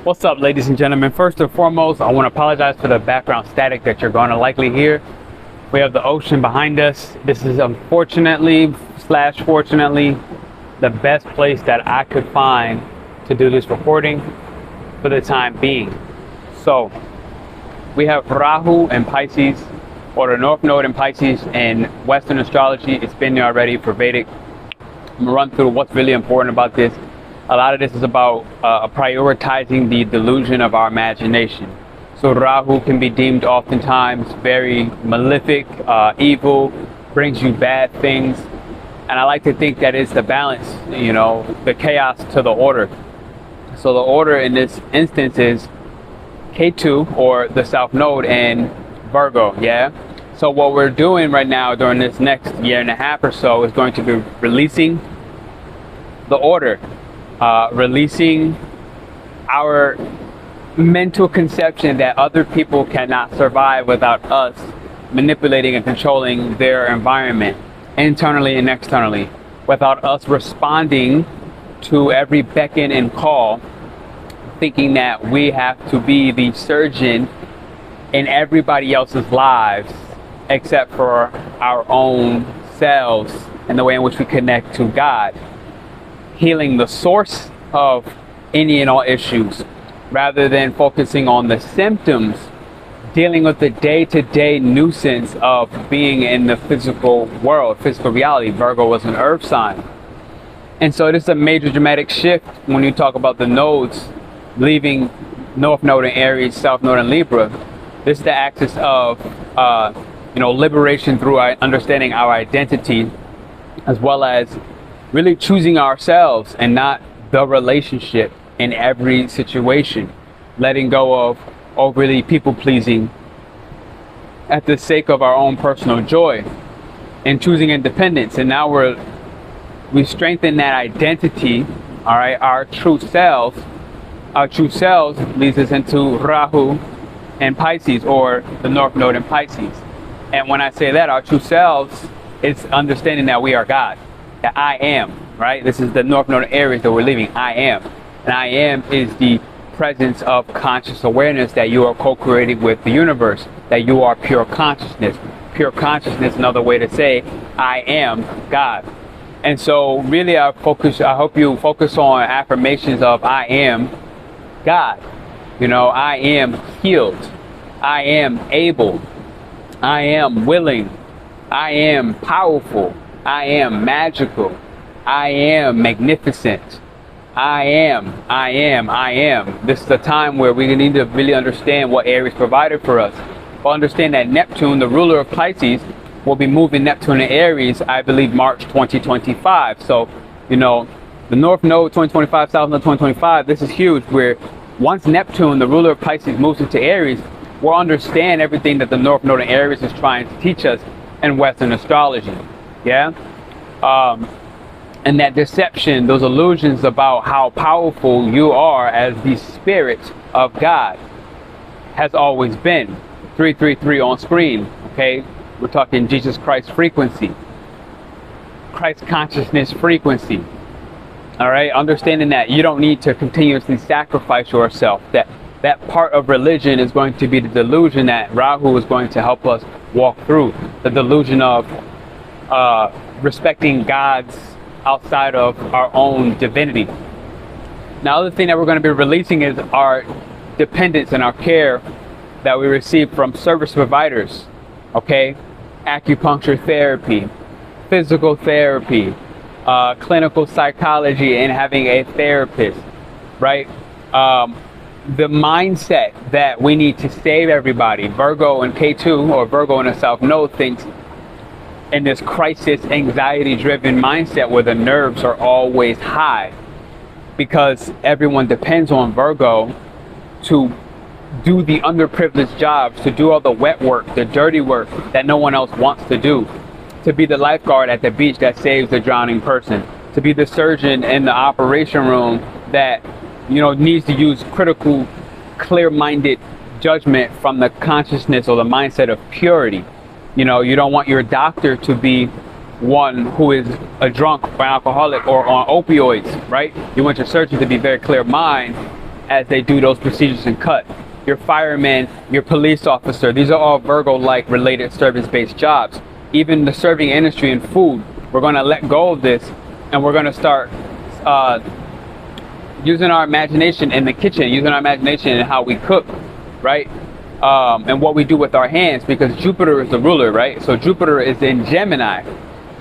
What's up, ladies and gentlemen? First and foremost, I want to apologize for the background static that you're going to likely hear. We have the ocean behind us. This is unfortunately / fortunately the best place that I could find to do this recording for the time being. So we have Rahu and Pisces, or the North Node in Pisces in Western astrology. It's been there already for Vedic. I'm gonna run through what's really important about this. A lot of this is about prioritizing the delusion of our imagination. So Rahu can be deemed oftentimes very malefic, evil, brings you bad things. And I like to think that it's the balance, you know, the chaos to the order. So the order in this instance is K2, or the South Node, and Virgo, yeah? So what we're doing right now during this next year and a half or so is going to be releasing the order. Releasing our mental conception that other people cannot survive without us manipulating and controlling their environment internally and externally, without us responding to every beckon and call, thinking that we have to be the surgeon in everybody else's lives except for our own selves and the way in which we connect to God. Healing the source of any and all issues rather than focusing on the symptoms, dealing with the day-to-day nuisance of being in the physical world, physical reality. Virgo was an earth sign. And so this is a major dramatic shift when you talk about the nodes leaving North Node in Aries, South Node in Libra. This is the axis of liberation through understanding our identity, as well as really choosing ourselves and not the relationship in every situation, letting go of overly people-pleasing at the sake of our own personal joy, and choosing independence. And now we strengthen that identity, all right, our true selves. Our true selves leads us into Rahu and Pisces, or the North Node in Pisces. And when I say that, our true selves, it's understanding that we are God. That I am, right? This is the North Node in Aries that we're leaving. I am. And I am is the presence of conscious awareness that you are co-creating with the universe, that you are pure consciousness. Pure consciousness, another way to say, I am God. And so really I hope you focus on affirmations of I am God. You know, I am healed. I am able. I am willing. I am powerful. I am magical. I am magnificent. I am. This is a time where we need to really understand what Aries provided for us. But understand that Neptune, the ruler of Pisces, will be moving Neptune in Aries, I believe, March 2025. So, you know, the North Node 2025, South Node 2025, this is huge, where once Neptune, the ruler of Pisces, moves into Aries, we'll understand everything that the North Node in Aries is trying to teach us in Western astrology. Yeah? And that deception, those illusions about how powerful you are as the spirit of God has always been. 333 on screen, okay? We're talking Jesus Christ frequency. Christ consciousness frequency. All right? Understanding that you don't need to continuously sacrifice yourself. That part of religion is going to be the delusion that Rahu is going to help us walk through. The delusion of respecting gods outside of our own divinity. Now, the other thing that we're going to be releasing is our dependence and our care that we receive from service providers. Okay? Acupuncture therapy, physical therapy, clinical psychology, and having a therapist, right? The mindset that we need to save everybody. Virgo and K2, or Virgo in the South Node, thinks in this crisis, anxiety-driven mindset where the nerves are always high, because everyone depends on Virgo to do the underprivileged jobs, to do all the wet work, the dirty work that no one else wants to do, to be the lifeguard at the beach that saves the drowning person, to be the surgeon in the operation room that, you know, needs to use critical, clear-minded judgment from the consciousness or the mindset of purity. You know, you don't want your doctor to be one who is a drunk or alcoholic or on opioids, right? You want your surgeon to be very clear mind as they do those procedures and cut. Your fireman, your police officer, these are all Virgo-like related service-based jobs. Even the serving industry and food, we're going to let go of this, and we're going to start using our imagination in the kitchen, using our imagination in how we cook, right? And what we do with our hands, because Jupiter is the ruler, right? So Jupiter is in Gemini.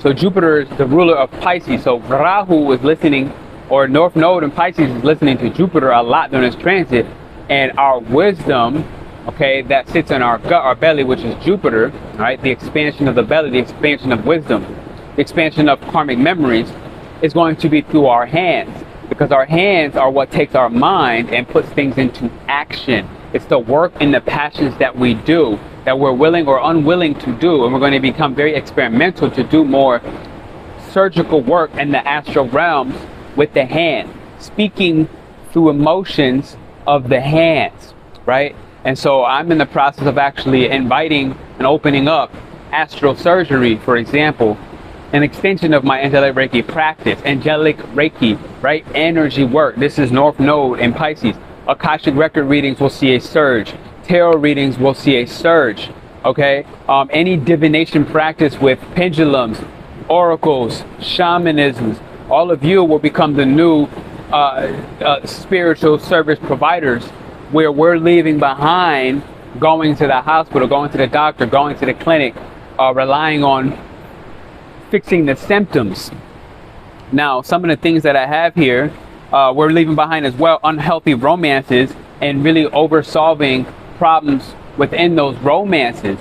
So Jupiter is the ruler of Pisces. So Rahu is listening, or North Node in Pisces is listening to Jupiter a lot during this transit. And our wisdom, okay, that sits in our gut, our belly, which is Jupiter, right? The expansion of the belly, the expansion of wisdom, the expansion of karmic memories is going to be through our hands. Because our hands are what takes our mind and puts things into action. It's the work and the passions that we do, that we're willing or unwilling to do. And we're going to become very experimental to do more surgical work in the astral realms with the hand, speaking through emotions of the hands, right? And so I'm in the process of actually inviting and opening up astral surgery, for example, an extension of my angelic Reiki practice. Angelic Reiki, right? Energy work. This is North Node in Pisces. Akashic record readings will see a surge. Tarot readings will see a surge. Okay? Any divination practice with pendulums, oracles, shamanisms, all of you will become the new spiritual service providers, where we're leaving behind going to the hospital, going to the doctor, going to the clinic, relying on fixing the symptoms. Now, some of the things that I have here, we're leaving behind as well unhealthy romances and really over solving problems within those romances,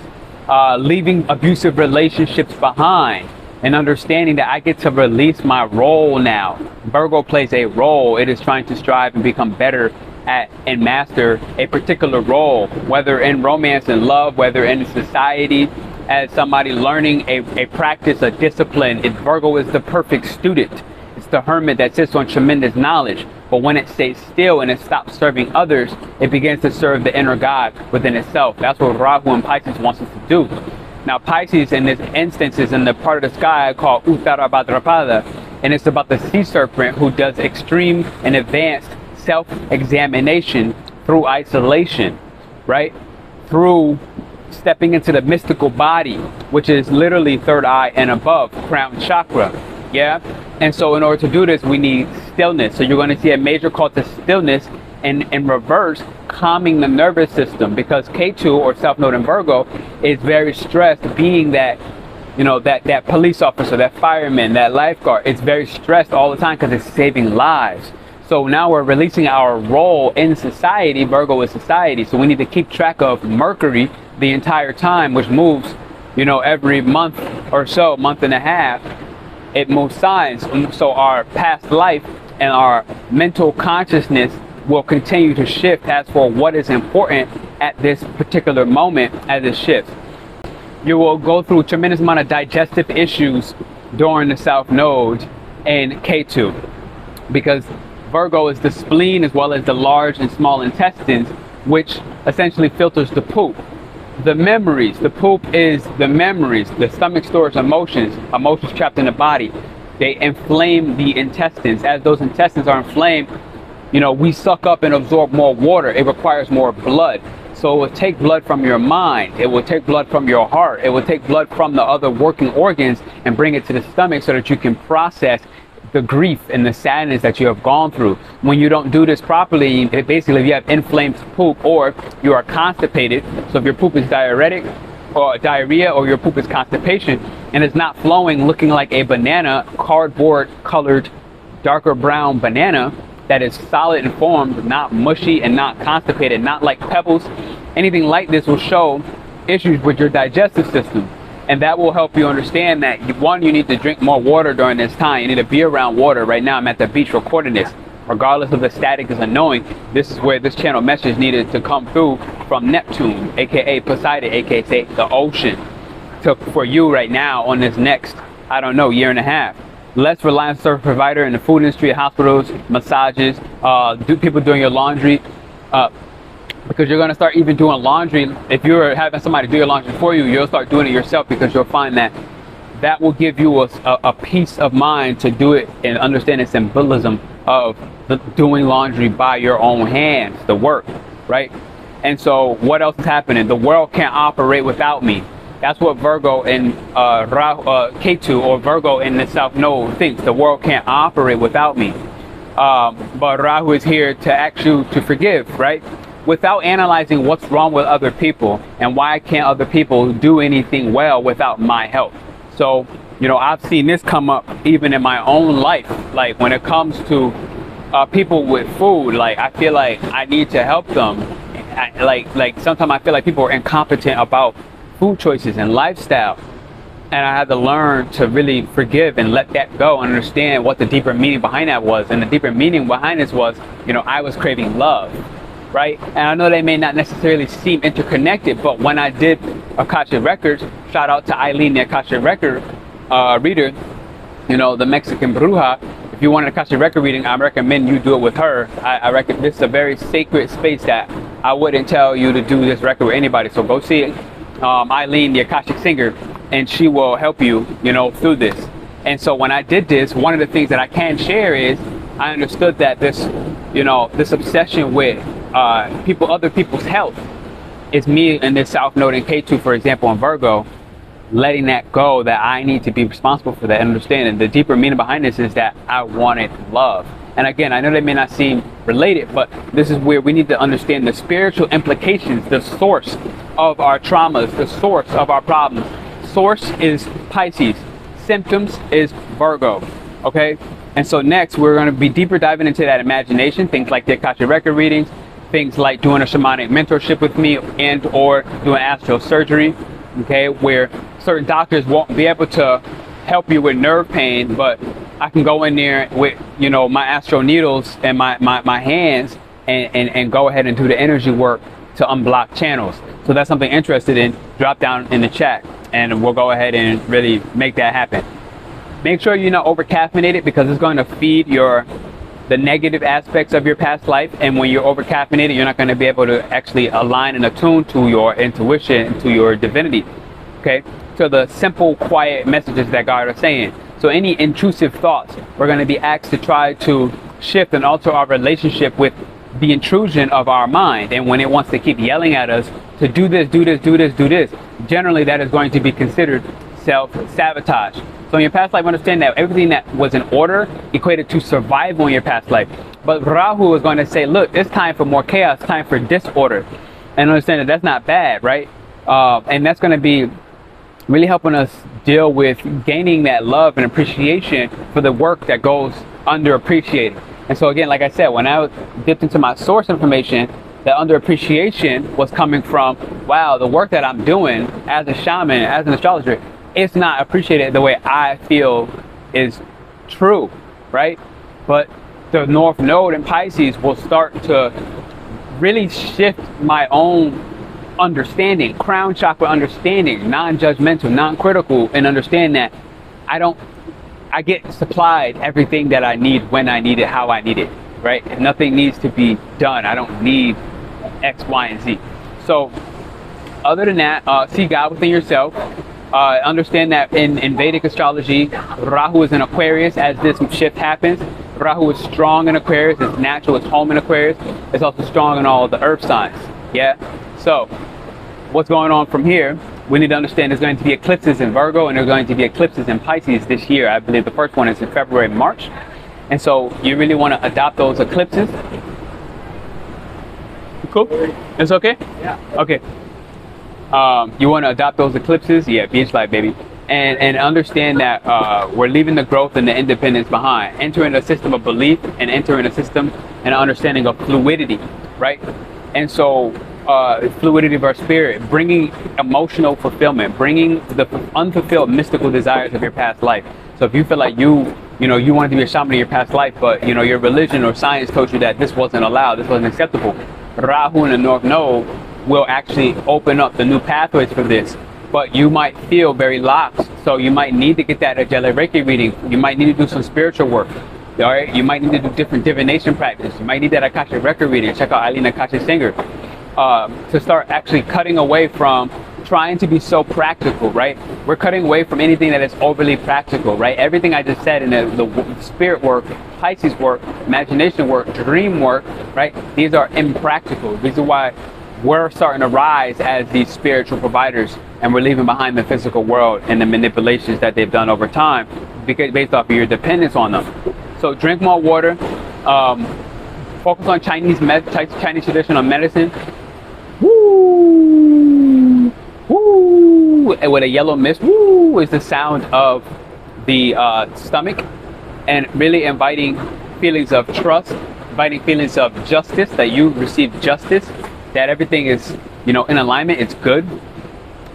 leaving abusive relationships behind, and understanding that I get to release my role now. Virgo plays a role. It is trying to strive and become better at and master a particular role, whether in romance and love, whether in society, as somebody learning a practice, a discipline. Virgo is the perfect student. It's the hermit that sits on tremendous knowledge. But when it stays still and it stops serving others, it begins to serve the inner God within itself. That's what Rahu and Pisces wants us to do. Now, Pisces in this instance is in the part of the sky called Uttara Bhadrapada, and it's about the sea serpent who does extreme and advanced self-examination through isolation, right? Through stepping into the mystical body, which is literally third eye and above, crown chakra. Yeah. And so in order to do this, we need stillness. So you're going to see a major call to stillness, and in reverse, calming the nervous system, because K2 or South Node in Virgo is very stressed, being that, you know, that police officer, that fireman, that lifeguard. It's very stressed all the time because it's saving lives. So now we're releasing our role in society. Virgo is society. So we need to keep track of Mercury the entire time, which moves, you know, every month or so, month and a half. It moves signs. So our past life and our mental consciousness will continue to shift as for what is important at this particular moment as it shifts. You will go through a tremendous amount of digestive issues during the South Node and K2, because Virgo is the spleen as well as the large and small intestines, which essentially filters the poop. The memories, the poop is the memories. The stomach stores emotions trapped in the body. They inflame the intestines. As those intestines are inflamed, you know, we suck up and absorb more water. It requires more blood. So it will take blood from your mind. It will take blood from your heart. It will take blood from the other working organs and bring it to the stomach so that you can process the grief and the sadness that you have gone through. When you don't do this properly, basically if you have inflamed poop or you are constipated, so if your poop is diuretic or diarrhea, or your poop is constipation and it's not flowing, looking like a banana, cardboard colored darker brown banana that is solid and formed, not mushy and not constipated, not like pebbles, anything like this will show issues with your digestive system. And that will help you understand that, one, you need to drink more water during this time. You need to be around water. Right now I'm at the beach recording this. Regardless of the static is annoying, this is where this channel message needed to come through from Neptune, aka Poseidon, aka the ocean, for you right now on this next, I don't know, year and a half. Less reliance service provider in the food industry, hospitals, massages, people doing your laundry, because you're going to start even doing laundry. If you're having somebody do your laundry for you, you'll start doing it yourself, because you'll find that will give you a peace of mind to do it and understand its symbolism of doing laundry by your own hands, the work, right? And so what else is happening? The world can't operate without me. That's what Virgo in K2 or Virgo in the South Node thinks. The world can't operate without me. But Rahu is here to ask you to forgive, right? Without analyzing what's wrong with other people and why can't other people do anything well without my help. So, you know, I've seen this come up even in my own life. Like when it comes to people with food, like I feel like I need to help them. Like sometimes I feel like people are incompetent about food choices and lifestyle. And I had to learn to really forgive and let that go and understand what the deeper meaning behind that was. And the deeper meaning behind this was, you know, I was craving love, right? And I know they may not necessarily seem interconnected, but when I did Akashic Records, shout out to Eileen, the Akashic Record reader, you know, the Mexican Bruja. If you want an Akashic Record reading, I recommend you do it with her. I reckon this is a very sacred space that I wouldn't tell you to do this record with anybody. So go see it. Eileen, the Akashic singer, and she will help you, you know, through this. And so when I did this, one of the things that I can share is I understood that this, you know, this obsession with other people's health is me in this South Node in K2, for example, in Virgo, letting that go, that I need to be responsible for that and understanding. The deeper meaning behind this is that I wanted love. And again, I know they may not seem related, but this is where we need to understand the spiritual implications, the source of our traumas, the source of our problems. Source is Pisces, symptoms is Virgo, okay? And so next, we're going to be deeper diving into that imagination, things like the Akashic Record readings, things like doing a shamanic mentorship with me and or doing astral surgery, okay, where certain doctors won't be able to help you with nerve pain, but I can go in there with, you know, my astro needles and my hands and go ahead and do the energy work to unblock channels. So that's something interested in, drop down in the chat and we'll go ahead and really make that happen. Make sure you're not over caffeinated because it's going to feed the negative aspects of your past life, and when you're over caffeinated, you're not going to be able to actually align and attune to your intuition, to your divinity, okay? To the simple, quiet messages that God is saying. So any intrusive thoughts, we're going to be asked to try to shift and alter our relationship with the intrusion of our mind. And when it wants to keep yelling at us to do this, do this, do this, do this, generally that is going to be considered self-sabotage. So in your past life, understand that everything that was in order equated to survival in your past life. But Rahu is going to say, look, it's time for more chaos, time for disorder. And understand that that's not bad, right? And that's going to be really helping us deal with gaining that love and appreciation for the work that goes underappreciated. And so again, like I said, when I dipped into my source information, that underappreciation was coming from, wow, the work that I'm doing as a shaman, as an astrologer, it's not appreciated the way I feel is true, right? But the North Node in Pisces will start to really shift my own understanding, crown chakra understanding, non-judgmental, non-critical, and understand that I get supplied everything that I need when I need it, how I need it, right? And nothing needs to be done. I don't need X, Y, and Z. So other than that, see God within yourself. Understand that in Vedic astrology, Rahu is in Aquarius as this shift happens. Rahu is strong in Aquarius, it's natural, it's home in Aquarius. It's also strong in all the earth signs, yeah? So, what's going on from here? We need to understand there's going to be eclipses in Virgo and there's going to be eclipses in Pisces this year. I believe the first one is in February and March. And so, you really want to adopt those eclipses. Cool? It's okay? Yeah. Okay. You want to adopt those eclipses? Yeah, beach life, baby. And understand that we're leaving the growth and the independence behind. Entering a system of belief and entering a system and an understanding of fluidity, right? And so fluidity of our spirit, bringing emotional fulfillment, bringing the unfulfilled mystical desires of your past life. So if you feel like you wanted to be a shaman in your past life, but your religion or science told you that this wasn't allowed, this wasn't acceptable, Rahu in the North Node will actually open up the new pathways for this. But you might feel very locked, so you might need to get that Zelle Reiki reading. You might need to do some spiritual work. All right, you might need to do different divination practice. You might need that Akashic Record reading. Check out Eileen Akashic Singer to start actually cutting away from trying to be so practical, right? We're cutting away from anything that is overly practical, right? Everything I just said in the spirit work, Pisces work, imagination work, dream work, right? These are impractical. These are why we're starting to rise as these spiritual providers, and we're leaving behind the physical world and the manipulations that they've done over time, because based off of your dependence on them. So drink more water, focus on Chinese traditional medicine. Woo, woo, and with a yellow mist, woo is the sound of the stomach, and really inviting feelings of trust, inviting feelings of justice, that you receive justice, that everything is, you know, in alignment, it's good,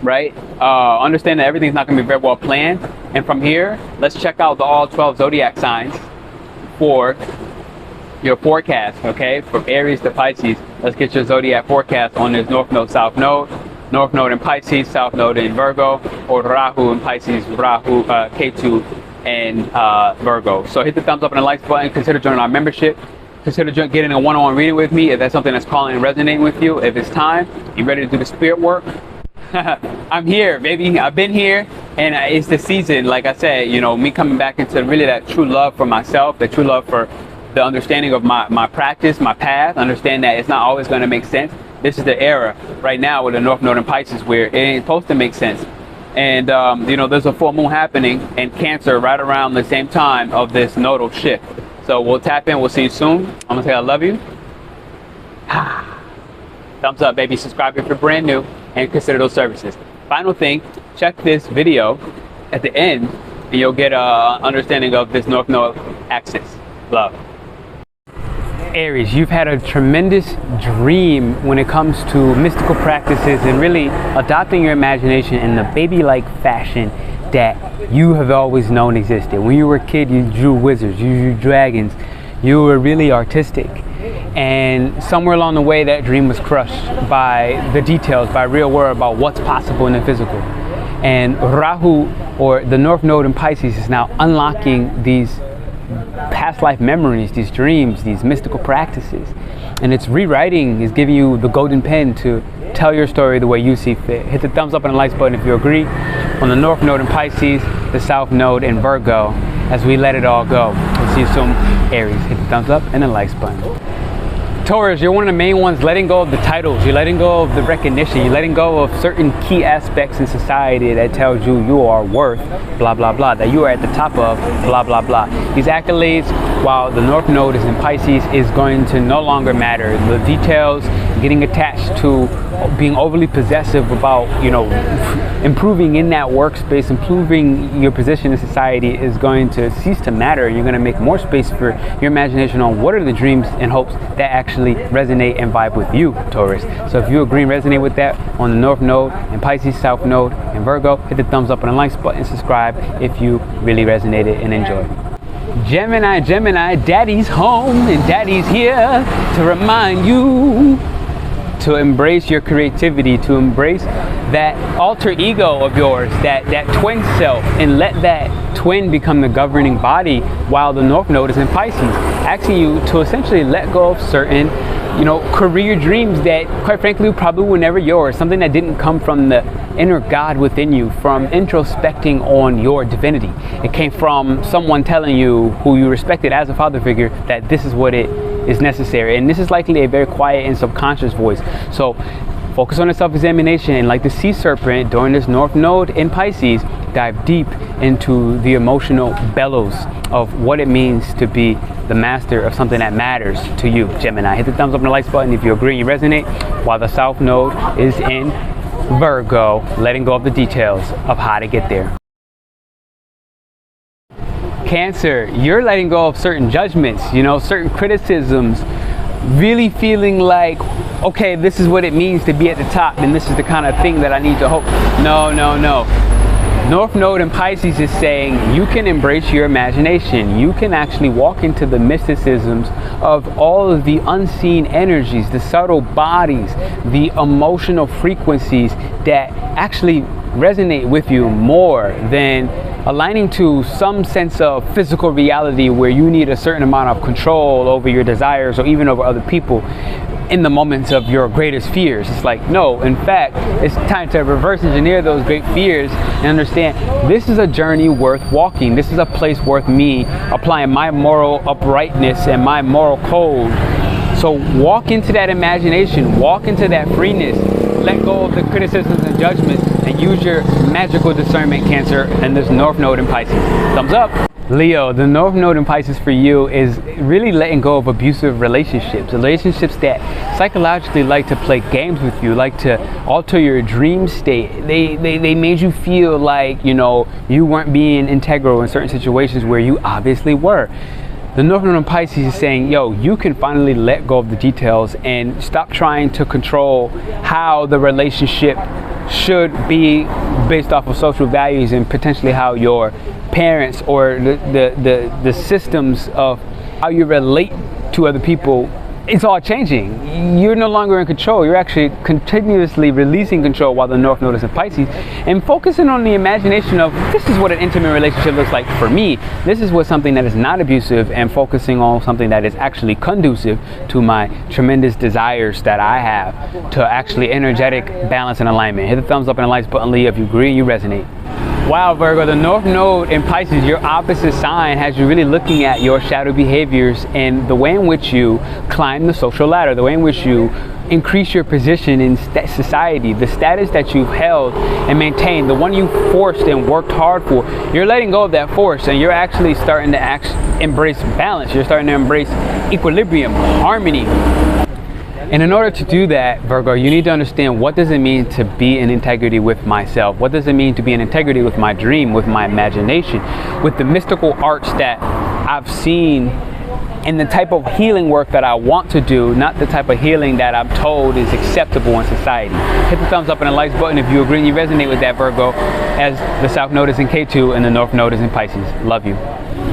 right? Understand that everything's not going to be very well planned. And from here, let's check out the all 12 zodiac signs for your forecast, okay? From Aries to Pisces. Let's get your zodiac forecast on this North Node, South Node. North Node in Pisces, South Node in Virgo, or Rahu in Pisces, Rahu, Ketu, and Virgo. So hit the thumbs up and the likes button. Consider joining our membership. Consider getting a one-on-one reading with me if that's something that's calling and resonating with you. If it's time, you ready to do the spirit work? I'm here, baby. I've been here, and it's the season. Like I said, you know, me coming back into really that true love for myself, the true love for the understanding of my practice, my path. Understand that it's not always going to make sense. This is the era right now with the North Node in Pisces where it ain't supposed to make sense. And you know, there's a full moon happening in Cancer right around the same time of this nodal shift. So we'll tap in. We'll see you soon. I'm gonna say I love you. Thumbs up, baby. Subscribe if you're brand new, and consider those services. Final thing, check this video at the end, and you'll get an understanding of this North Node axis. Love. Aries, you've had a tremendous dream when it comes to mystical practices and really adopting your imagination in the baby-like fashion that you have always known existed. When you were a kid, you drew wizards, you drew dragons, you were really artistic. And somewhere along the way, that dream was crushed by the details, by real world about what's possible in the physical. And Rahu, or the North Node in Pisces, is now unlocking these past life memories, these dreams, these mystical practices. And it's rewriting, is giving you the golden pen to tell your story the way you see fit. Hit the thumbs up and the likes button if you agree on the North Node in Pisces, the South Node in Virgo, as we let it all go. We'll see you soon, Aries. Hit the thumbs up and the likes button. Taurus, you're one of the main ones letting go of the titles, you're letting go of the recognition, you're letting go of certain key aspects in society that tells you you are worth blah blah blah, that you are at the top of blah blah blah. These accolades, while the North Node is in Pisces, is going to no longer matter. The details, getting attached to being overly possessive about, you know, improving in that workspace, improving your position in society is going to cease to matter. You're going to make more space for your imagination on what are the dreams and hopes that actually resonate and vibe with you, Taurus. So if you agree and resonate with that on the North Node and Pisces, South Node and Virgo, hit the thumbs up and the likes button, subscribe if you really resonated and enjoy. Gemini, daddy's home and daddy's here to remind you to embrace your creativity, to embrace that alter ego of yours, that twin self, and let that twin become the governing body while the North Node is in Pisces, asking you to essentially let go of certain, you know, career dreams that quite frankly probably were never yours, something that didn't come from the inner God within you, from introspecting on your divinity. It came from someone telling you, who you respected as a father figure, that this is what it is necessary. And this is likely a very quiet and subconscious voice. So focus on the self-examination, and like the sea serpent during this North Node in Pisces, dive deep into the emotional bellows of what it means to be the master of something that matters to you, Gemini. Hit the thumbs up and the likes button if you agree and you resonate, while the South Node is in Virgo, letting go of the details of how to get there. Cancer, you're letting go of certain judgments, you know, certain criticisms, really feeling like, okay, this is what it means to be at the top, and this is the kind of thing that I need to hope. No. North Node in Pisces is saying you can embrace your imagination. You can actually walk into the mysticisms of all of the unseen energies, the subtle bodies, the emotional frequencies that actually resonate with you more than aligning to some sense of physical reality where you need a certain amount of control over your desires or even over other people. in the moments of your greatest fears. It's like, no, in fact, it's time to reverse engineer those great fears and understand this is a journey worth walking. This is a place worth me applying my moral uprightness and my moral code. So walk into that imagination, walk into that freeness, let go of the criticisms and judgments, and use your magical discernment, Cancer, and this North Node in Pisces. Thumbs up. Leo, the North Node in Pisces for you is really letting go of abusive relationships that psychologically like to play games with you, like to alter your dream state. They made you feel like, you know, you weren't being integral in certain situations where you obviously were. The North Node in Pisces is saying, yo, you can finally let go of the details and stop trying to control how the relationship should be based off of social values and potentially how your parents or the systems of how you relate to other people, it's all changing. You're no longer in control. You're actually continuously releasing control while the North Node is in Pisces and focusing on the imagination of this is what an intimate relationship looks like for me. This is what something that is not abusive, and focusing on something that is actually conducive to my tremendous desires that I have to actually energetic balance and alignment. Hit the thumbs up and the likes button, Leo, if you agree and you resonate. Wow, Virgo, the North Node in Pisces, your opposite sign, has you really looking at your shadow behaviors and the way in which you climb the social ladder, the way in which you increase your position in society, the status that you've held and maintained, the one you forced and worked hard for. You're letting go of that force and you're actually starting to embrace balance. You're starting to embrace equilibrium, harmony. And in order to do that, Virgo, you need to understand, what does it mean to be in integrity with myself? What does it mean to be in integrity with my dream, with my imagination, with the mystical arts that I've seen, and the type of healing work that I want to do, not the type of healing that I'm told is acceptable in society. Hit the thumbs up and the likes button if you agree and you resonate with that, Virgo, as the South Node is in K2 and the North Node is in Pisces. Love you.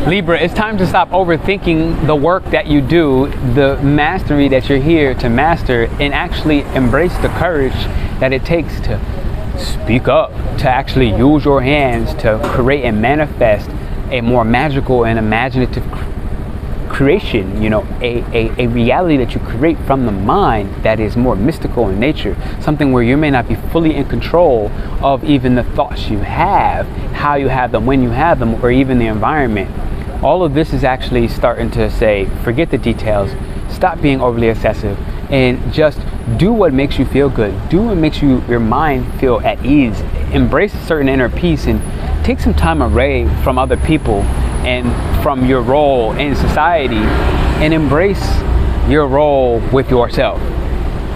Libra, it's time to stop overthinking the work that you do, the mastery that you're here to master, and actually embrace the courage that it takes to speak up, to actually use your hands to create and manifest a more magical and imaginative creation, you know, a reality that you create from the mind that is more mystical in nature, something where you may not be fully in control of even the thoughts you have, how you have them, when you have them, or even the environment. All of this is actually starting to say, forget the details, stop being overly obsessive, and just do what makes you feel good. Do what makes your mind feel at ease. Embrace a certain inner peace and take some time away from other people and from your role in society, and embrace your role with yourself.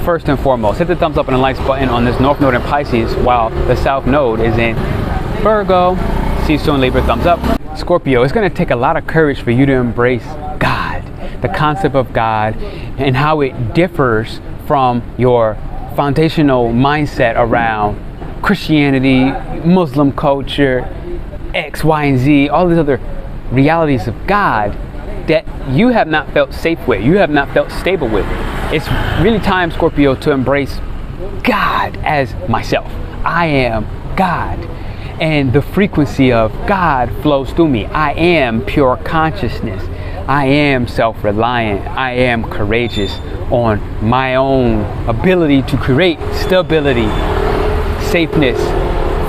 First and foremost, hit the thumbs up and the likes button on this North Node in Pisces while the South Node is in Virgo. See you soon, Libra. Thumbs up. Scorpio, it's going to take a lot of courage for you to embrace God, the concept of God, and how it differs from your foundational mindset around Christianity, Muslim culture, X, Y, and Z, all these other realities of God that you have not felt safe with, you have not felt stable with. It's really time, Scorpio, to embrace God as myself. I am God, and the frequency of God flows through me. I am pure consciousness. I am self-reliant. I am courageous on my own ability to create stability, safeness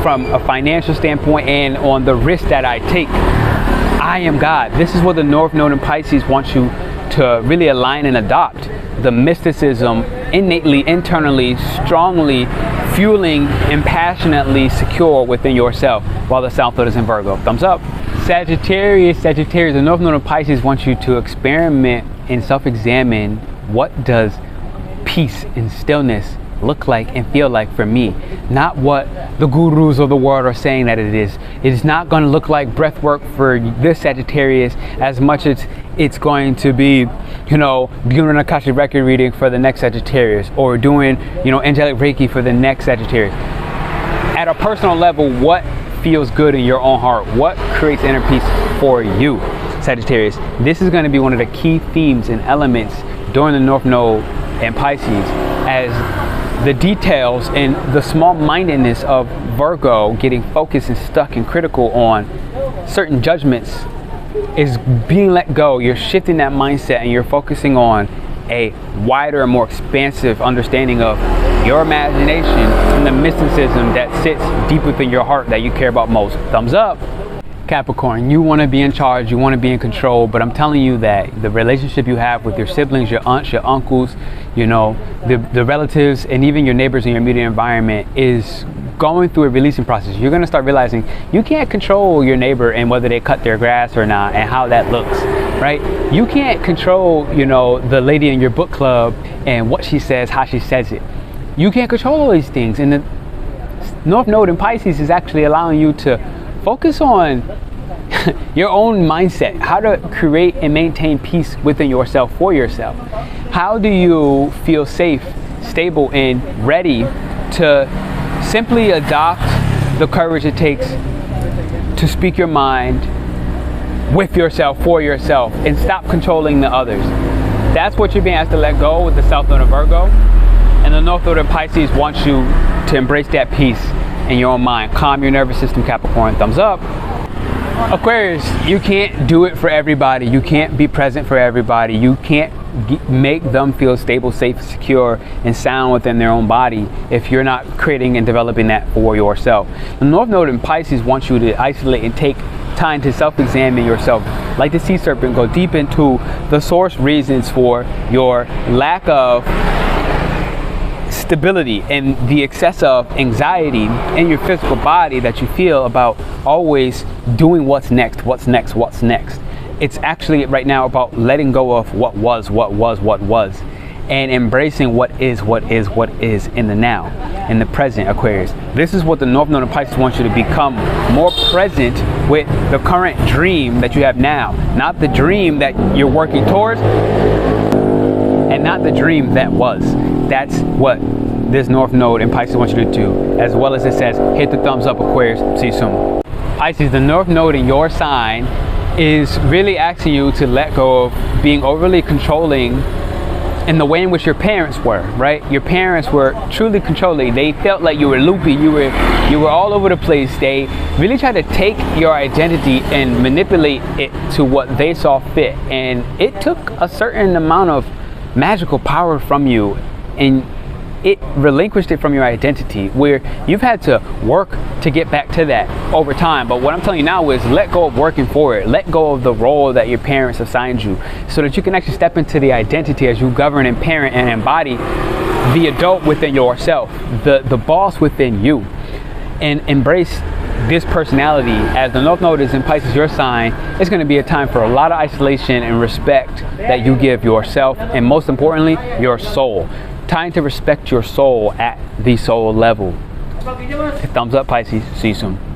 from a financial standpoint, and on the risk that I take. I am God. This is what the North Node in Pisces wants you to really align and adopt. The mysticism innately, internally, strongly fueling and passionately secure within yourself, while the South Node is in Virgo. Thumbs up. Sagittarius, the North Node of Pisces wants you to experiment and self-examine, what does peace and stillness look like and feel like for me, not what the gurus of the world are saying that it is. It is not going to look like breath work for this Sagittarius as much as it's going to be, you know, doing an Akashic record reading for the next Sagittarius, or doing, you know, angelic Reiki for the next Sagittarius. At a personal level, what feels good in your own heart? What creates inner peace for you, Sagittarius? This is going to be one of the key themes and elements during the North Node and Pisces, as the details and the small-mindedness of Virgo getting focused and stuck and critical on certain judgments is being let go. You're shifting that mindset and you're focusing on a wider and more expansive understanding of your imagination and the mysticism that sits deep within your heart that you care about most. Thumbs up. Capricorn, you want to be in charge, you want to be in control, but I'm telling you that the relationship you have with your siblings, your aunts, your uncles, you know, the relatives, and even your neighbors in your immediate environment is going through a releasing process. You're going to start realizing you can't control your neighbor and whether they cut their grass or not and how that looks, right? You can't control, you know, the lady in your book club and what she says, how she says it. You can't control all these things. And the North Node in Pisces is actually allowing you to focus on your own mindset, how to create and maintain peace within yourself for yourself. How do you feel safe, stable, and ready to simply adopt the courage it takes to speak your mind with yourself, for yourself, and stop controlling the others? That's what you're being asked to let go with the South Node of Virgo. And the North Node of Pisces wants you to embrace that peace in your own mind. Calm your nervous system, Capricorn. Thumbs up. Aquarius, you can't do it for everybody. You can't be present for everybody. You can't make them feel stable, safe, secure, and sound within their own body if you're not creating and developing that for yourself. The North Node in Pisces wants you to isolate and take time to self-examine yourself. Like the sea serpent, go deep into the source reasons for your lack of stability and the excess of anxiety in your physical body that you feel about always doing what's next. It's actually right now about letting go of what was, and embracing what is in the now, in the present, Aquarius. This is what the North Node of Pisces wants you to become more present with the current dream that you have now, not the dream that you're working towards, and not the dream that was. That's what this North Node in Pisces wants you to do. As well as it says, hit the thumbs up, Aquarius. See you soon. Pisces, the North Node in your sign is really asking you to let go of being overly controlling in the way in which your parents were, right? Your parents were truly controlling. They felt like you were loopy, you were all over the place. They really tried to take your identity and manipulate it to what they saw fit. And it took a certain amount of magical power from you, and it relinquished it from your identity, where you've had to work to get back to that over time. But what I'm telling you now is let go of working for it. Let go of the role that your parents assigned you, so that you can actually step into the identity as you govern and parent and embody the adult within yourself, the boss within you, and embrace this personality. As the North Node is in Pisces, your sign, it's going to be a time for a lot of isolation and respect that you give yourself, and most importantly, your soul. Time to respect your soul at the soul level. Thumbs up, Pisces. See you soon.